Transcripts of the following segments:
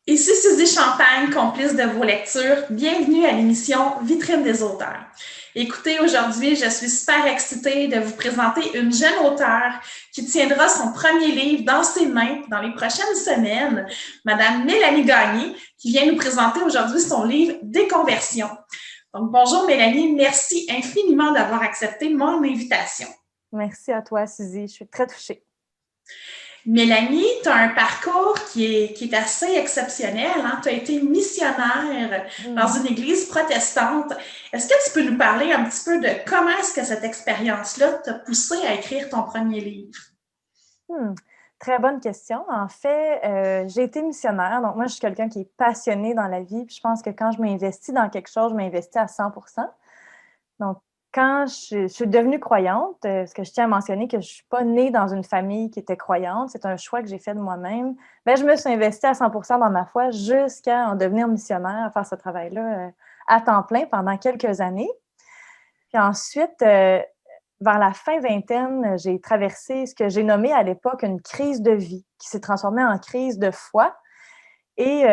Ici Suzy Champagne, complice de vos lectures. Bienvenue à l'émission Vitrine des auteurs. Écoutez, aujourd'hui, je suis super excitée de vous présenter une jeune auteure qui tiendra son premier livre dans ses mains dans les prochaines semaines, Madame Mélanie Gagné, qui vient nous présenter aujourd'hui son livre Déconversion. Donc, bonjour Mélanie, merci infiniment d'avoir accepté mon invitation. Merci à toi, Suzy. Je suis très touchée. Mélanie, tu as un parcours qui est assez exceptionnel. Hein? Tu as été missionnaire dans une église protestante. Est-ce que tu peux nous parler un petit peu de comment est-ce que cette expérience-là t'a poussé à écrire ton premier livre? Très bonne question. En fait, j'ai été missionnaire. Donc, moi, je suis quelqu'un qui est passionné dans la vie. Puis je pense que quand je m'investis dans quelque chose, je m'investis à 100%. Donc, quand je suis devenue croyante, parce que je tiens à mentionner que je ne suis pas née dans une famille qui était croyante, c'est un choix que j'ai fait de moi-même, bien, je me suis investie à 100% dans ma foi jusqu'à en devenir missionnaire, à faire ce travail-là à temps plein pendant quelques années. Puis ensuite, vers la fin vingtaine, j'ai traversé ce que j'ai nommé à l'époque une crise de vie, qui s'est transformée en crise de foi. Et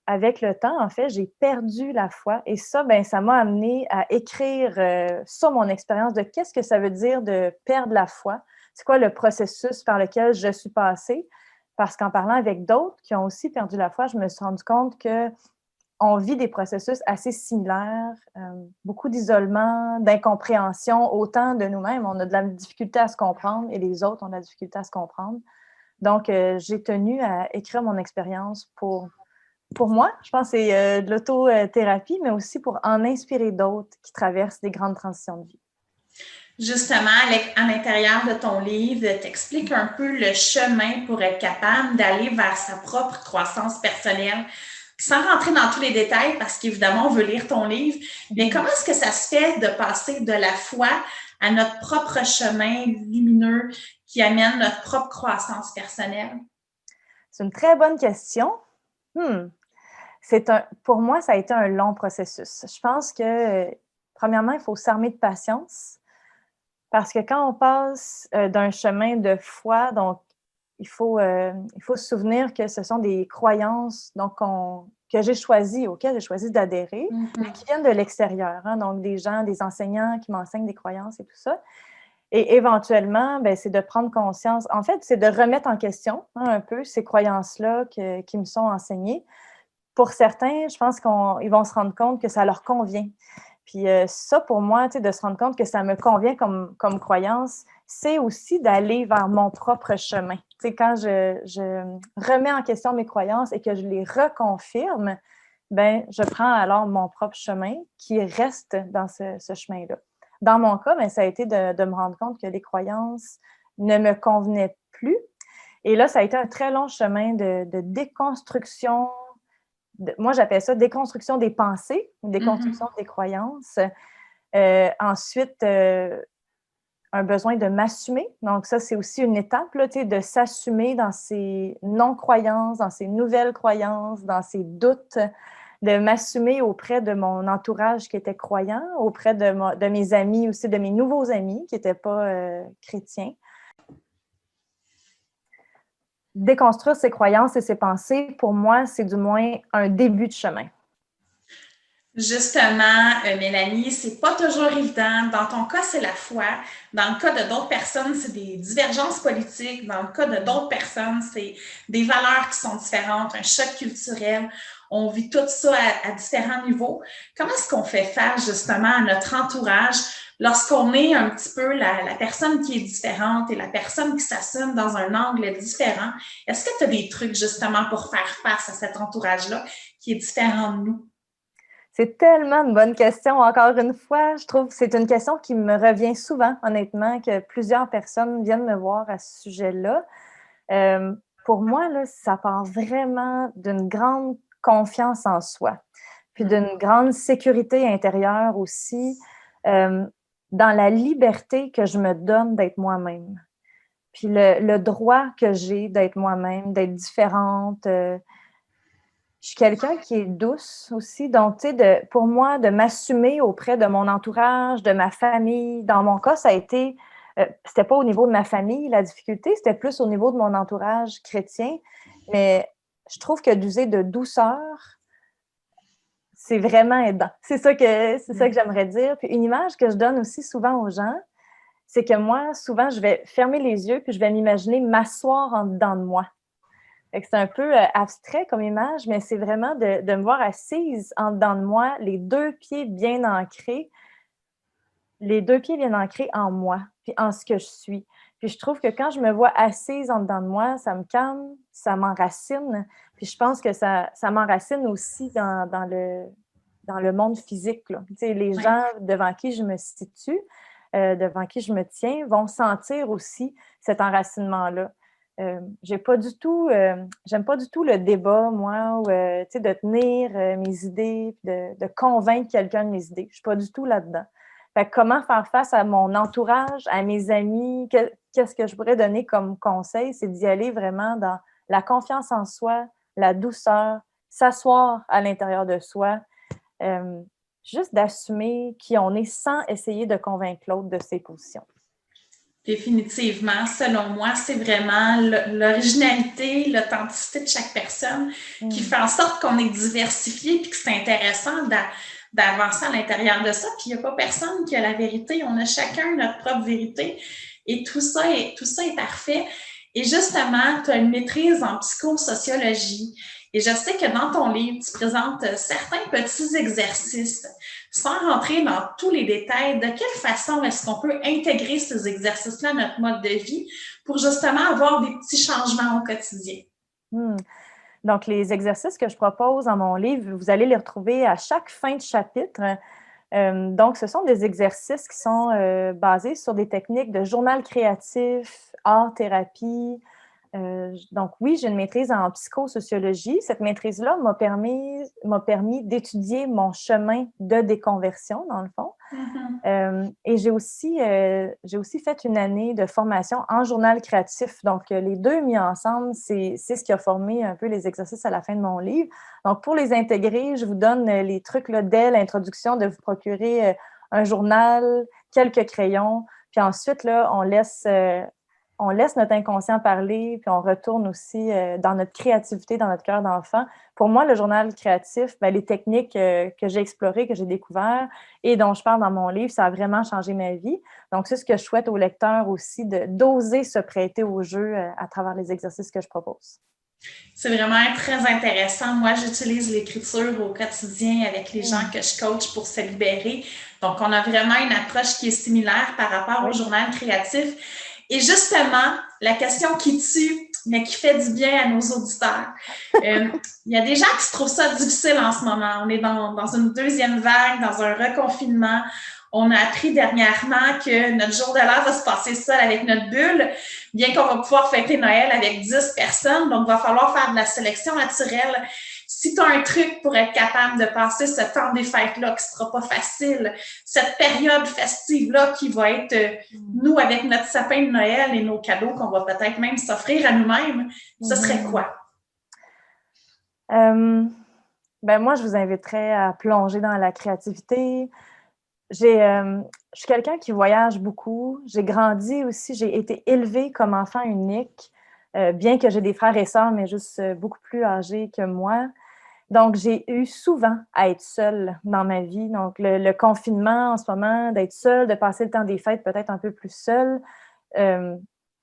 avec le temps, en fait, j'ai perdu la foi. Et ça, ben, ça m'a amené à écrire sur mon expérience de qu'est-ce que ça veut dire de perdre la foi. C'est quoi le processus par lequel je suis passée? Parce qu'en parlant avec d'autres qui ont aussi perdu la foi, je me suis rendu compte que on vit des processus assez similaires, beaucoup d'isolement, d'incompréhension, autant de nous-mêmes. On a de la difficulté à se comprendre et les autres ont de la difficulté à se comprendre. Donc, j'ai tenu à écrire mon expérience pour moi. Je pense que c'est de l'autothérapie, mais aussi pour en inspirer d'autres qui traversent des grandes transitions de vie. Justement, à l'intérieur de ton livre, t'expliques un peu le chemin pour être capable d'aller vers sa propre croissance personnelle. Sans rentrer dans tous les détails, parce qu'évidemment, on veut lire ton livre, mais comment est-ce que ça se fait de passer de la foi à notre propre chemin lumineux qui amène notre propre croissance personnelle? C'est une très bonne question. Pour moi, ça a été un long processus. Je pense que, premièrement, il faut s'armer de patience parce que quand on passe d'un chemin de foi, donc il faut se souvenir que ce sont des croyances auxquelles j'ai choisi d'adhérer, mais qui viennent de l'extérieur. Hein, donc, des gens, des enseignants qui m'enseignent des croyances et tout ça. Et éventuellement, ben, c'est de prendre conscience. En fait, c'est de remettre en question un peu ces croyances-là qui me sont enseignées. Pour certains, je pense qu'ils vont se rendre compte que ça leur convient. Puis ça, pour moi, de se rendre compte que ça me convient comme croyance, c'est aussi d'aller vers mon propre chemin. Quand je remets en question mes croyances et que je les reconfirme, ben, je prends alors mon propre chemin qui reste dans ce chemin-là. Dans mon cas, ben, ça a été de me rendre compte que les croyances ne me convenaient plus. Et là, ça a été un très long chemin de déconstruction. Moi, j'appelle ça déconstruction des pensées, déconstruction des croyances. Ensuite, un besoin de m'assumer. Donc, ça, c'est aussi une étape, là, de s'assumer dans ses non-croyances, dans ses nouvelles croyances, dans ses doutes, de m'assumer auprès de mon entourage qui était croyant, auprès de mes amis aussi, de mes nouveaux amis qui n'étaient pas chrétiens. Déconstruire ses croyances et ses pensées, pour moi, c'est du moins un début de chemin. Justement, Mélanie, c'est pas toujours évident. Dans ton cas, c'est la foi. Dans le cas de d'autres personnes, c'est des divergences politiques. Dans le cas de d'autres personnes, c'est des valeurs qui sont différentes, un choc culturel. On vit tout ça à différents niveaux. Comment est-ce qu'on fait face justement à notre entourage lorsqu'on est un petit peu la personne qui est différente et la personne qui s'assume dans un angle différent? Est-ce que tu as des trucs justement pour faire face à cet entourage-là qui est différent de nous? C'est tellement une bonne question, encore une fois. Je trouve que c'est une question qui me revient souvent, honnêtement, que plusieurs personnes viennent me voir à ce sujet-là. Pour moi, là, ça part vraiment d'une grande confiance en soi, puis d'une grande sécurité intérieure aussi, dans la liberté que je me donne d'être moi-même. Puis le droit que j'ai d'être moi-même, d'être différente. Je suis quelqu'un qui est douce aussi. Donc, tu sais, pour moi, de m'assumer auprès de mon entourage, de ma famille. Dans mon cas, ça a été, c'était pas au niveau de ma famille la difficulté, c'était plus au niveau de mon entourage chrétien. Mais je trouve que d'user de douceur, c'est vraiment aidant. C'est ça que j'aimerais dire. Puis une image que je donne aussi souvent aux gens, c'est que moi, souvent, je vais fermer les yeux puis je vais m'imaginer m'asseoir en dedans de moi. Fait que c'est un peu abstrait comme image, mais c'est vraiment de me voir assise en dedans de moi, les deux pieds bien ancrés en moi, puis en ce que je suis. Puis je trouve que quand je me vois assise en dedans de moi, ça me calme, ça m'enracine. Puis je pense que ça m'enracine aussi dans le monde physique, là. Tu sais, les gens devant qui je me situe, devant qui je me tiens, vont sentir aussi cet enracinement-là. J'aime pas du tout le débat, moi, tu sais, de tenir mes idées, de convaincre quelqu'un de mes idées. Je suis pas du tout là-dedans. Fait que comment faire face à mon entourage, à mes amis, qu'est-ce que je pourrais donner comme conseil, c'est d'y aller vraiment dans la confiance en soi, la douceur, s'asseoir à l'intérieur de soi, juste d'assumer qui on est sans essayer de convaincre l'autre de ses positions. Définitivement, selon moi, c'est vraiment l'originalité, l'authenticité de chaque personne qui fait en sorte qu'on est diversifié et que c'est intéressant d'avancer à l'intérieur de ça. Puis il n'y a pas personne qui a la vérité. On a chacun notre propre vérité et tout ça est parfait. Et justement, tu as une maîtrise en psychosociologie. Et je sais que dans ton livre, tu présentes certains petits exercices. Sans rentrer dans tous les détails, de quelle façon est-ce qu'on peut intégrer ces exercices-là à notre mode de vie pour justement avoir des petits changements au quotidien? Donc, les exercices que je propose dans mon livre, vous allez les retrouver à chaque fin de chapitre. Donc, ce sont des exercices qui sont basés sur des techniques de journal créatif, art-thérapie. Donc, oui, j'ai une maîtrise en psychosociologie. Cette maîtrise-là m'a permis d'étudier mon chemin de déconversion, dans le fond. Et j'ai aussi fait une année de formation en journal créatif. Donc, les deux mis ensemble, c'est ce qui a formé un peu les exercices à la fin de mon livre. Donc, pour les intégrer, je vous donne les trucs là, dès l'introduction de vous procurer un journal, quelques crayons. Puis ensuite, là, on laisse notre inconscient parler, puis on retourne aussi dans notre créativité, dans notre cœur d'enfant. Pour moi, le journal créatif, les techniques que j'ai explorées, que j'ai découvertes et dont je parle dans mon livre, ça a vraiment changé ma vie. Donc, c'est ce que je souhaite aux lecteurs aussi, d'oser se prêter au jeu à travers les exercices que je propose. C'est vraiment très intéressant. Moi, j'utilise l'écriture au quotidien avec les gens que je coach pour se libérer. Donc, on a vraiment une approche qui est similaire par rapport au journal créatif. Et justement, la question qui tue, mais qui fait du bien à nos auditeurs. Il y a des gens qui se trouvent ça difficile en ce moment. On est dans une deuxième vague, dans un reconfinement. On a appris dernièrement que notre jour de l'an va se passer seul avec notre bulle, bien qu'on va pouvoir fêter Noël avec 10 personnes. Donc, il va falloir faire de la sélection naturelle. Si tu as un truc pour être capable de passer ce temps des fêtes-là, qui ne sera pas facile, cette période festive-là qui va être, nous, avec notre sapin de Noël et nos cadeaux qu'on va peut-être même s'offrir à nous-mêmes, ce serait quoi? Moi, je vous inviterais à plonger dans la créativité. Je suis quelqu'un qui voyage beaucoup. J'ai grandi aussi, j'ai été élevée comme enfant unique, bien que j'ai des frères et sœurs, mais juste beaucoup plus âgés que moi. Donc, j'ai eu souvent à être seule dans ma vie. Donc, le confinement en ce moment, d'être seule, de passer le temps des fêtes peut-être un peu plus seule,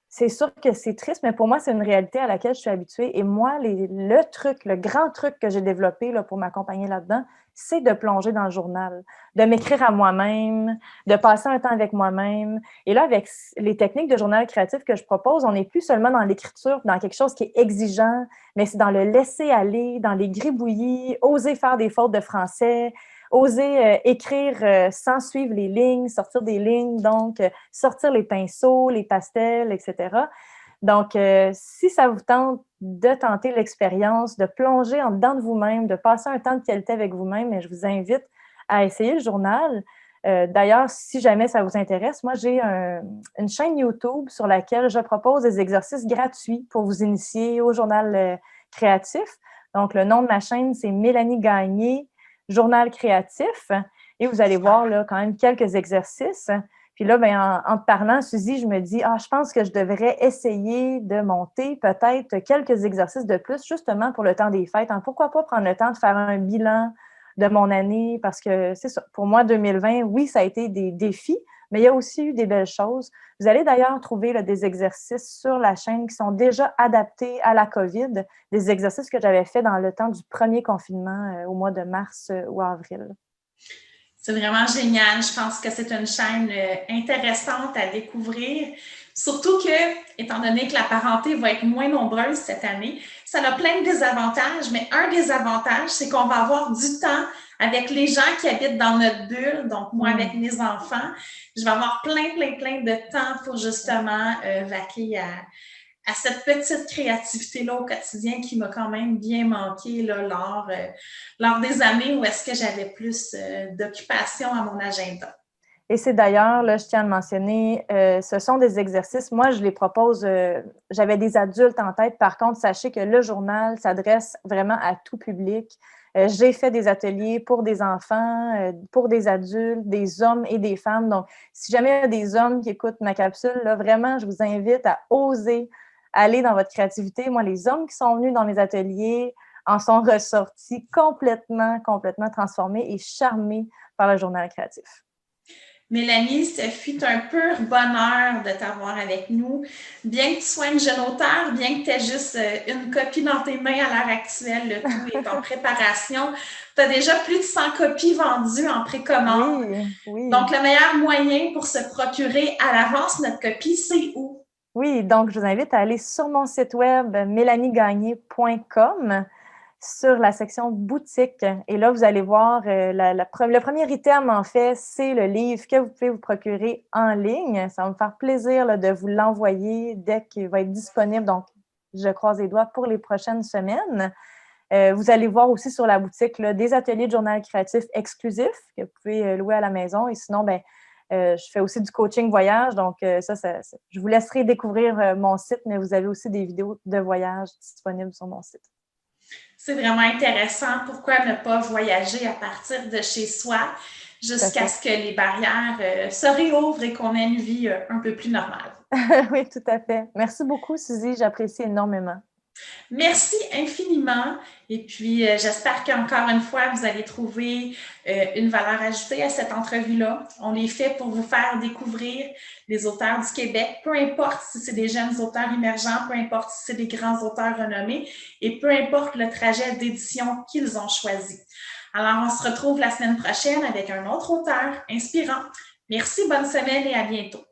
c'est sûr que c'est triste, mais pour moi, c'est une réalité à laquelle je suis habituée. Et moi, le grand truc que j'ai développé là, pour m'accompagner là-dedans, c'est de plonger dans le journal, de m'écrire à moi-même, de passer un temps avec moi-même. Et là, avec les techniques de journal créatif que je propose, on n'est plus seulement dans l'écriture, dans quelque chose qui est exigeant, mais c'est dans le laisser aller, dans les gribouillis, oser faire des fautes de français, oser écrire sans suivre les lignes, sortir des lignes, donc sortir les pinceaux, les pastels, etc. Donc, si ça vous tente de tenter l'expérience, de plonger en dedans de vous-même, de passer un temps de qualité avec vous-même, je vous invite à essayer le journal. D'ailleurs, si jamais ça vous intéresse, moi, j'ai une chaîne YouTube sur laquelle je propose des exercices gratuits pour vous initier au journal créatif. Donc, le nom de ma chaîne, c'est Mélanie Gagné, Journal créatif. Et vous allez voir là, quand même quelques exercices Puis là, ben, en te parlant, Suzy, je me dis, je pense que je devrais essayer de monter peut-être quelques exercices de plus, justement pour le temps des fêtes. Hein. Pourquoi pas prendre le temps de faire un bilan de mon année? Parce que c'est ça, pour moi, 2020, oui, ça a été des défis, mais il y a aussi eu des belles choses. Vous allez d'ailleurs trouver là, des exercices sur la chaîne qui sont déjà adaptés à la COVID, des exercices que j'avais faits dans le temps du premier confinement au mois de mars ou avril. C'est vraiment génial. Je pense que c'est une chaîne intéressante à découvrir. Surtout que, étant donné que la parenté va être moins nombreuse cette année, ça a plein de désavantages, mais un des avantages, c'est qu'on va avoir du temps avec les gens qui habitent dans notre bulle. Donc, moi, avec mes enfants, je vais avoir plein de temps pour justement vaquer à cette petite créativité-là au quotidien qui m'a quand même bien manqué là, lors des années où est-ce que j'avais plus d'occupation à mon agenda. Et c'est d'ailleurs, là, je tiens à le mentionner, ce sont des exercices. Moi, je les propose, j'avais des adultes en tête. Par contre, sachez que le journal s'adresse vraiment à tout public. J'ai fait des ateliers pour des enfants, pour des adultes, des hommes et des femmes. Donc, si jamais il y a des hommes qui écoutent ma capsule, là, vraiment, je vous invite à oser aller dans votre créativité. Moi, les hommes qui sont venus dans mes ateliers en sont ressortis complètement transformés et charmés par le journal créatif. Mélanie, ce fut un pur bonheur de t'avoir avec nous. Bien que tu sois une jeune auteure, bien que tu aies juste une copie dans tes mains à l'heure actuelle, le tout est en préparation. Tu as déjà plus de 100 copies vendues en précommande. Oui. Donc, le meilleur moyen pour se procurer à l'avance notre copie, c'est où? Oui, donc je vous invite à aller sur mon site web mélaniegagné.com sur la section boutique. Et là, vous allez voir, le premier item, en fait, c'est le livre que vous pouvez vous procurer en ligne. Ça va me faire plaisir là, de vous l'envoyer dès qu'il va être disponible. Donc, je croise les doigts pour les prochaines semaines. Vous allez voir aussi sur la boutique là, des ateliers de journal créatif exclusifs que vous pouvez louer à la maison. Et sinon, je fais aussi du coaching voyage. Donc, je vous laisserai découvrir mon site, mais vous avez aussi des vidéos de voyage disponibles sur mon site. C'est vraiment intéressant. Pourquoi ne pas voyager à partir de chez soi jusqu'à ce que les barrières se réouvrent et qu'on ait une vie un peu plus normale? Oui, tout à fait. Merci beaucoup, Suzy. J'apprécie énormément. Merci infiniment. Et puis, j'espère qu'encore une fois, vous allez trouver une valeur ajoutée à cette entrevue-là. On est fait pour vous faire découvrir les auteurs du Québec, peu importe si c'est des jeunes auteurs émergents, peu importe si c'est des grands auteurs renommés et peu importe le trajet d'édition qu'ils ont choisi. Alors, on se retrouve la semaine prochaine avec un autre auteur inspirant. Merci, bonne semaine et à bientôt.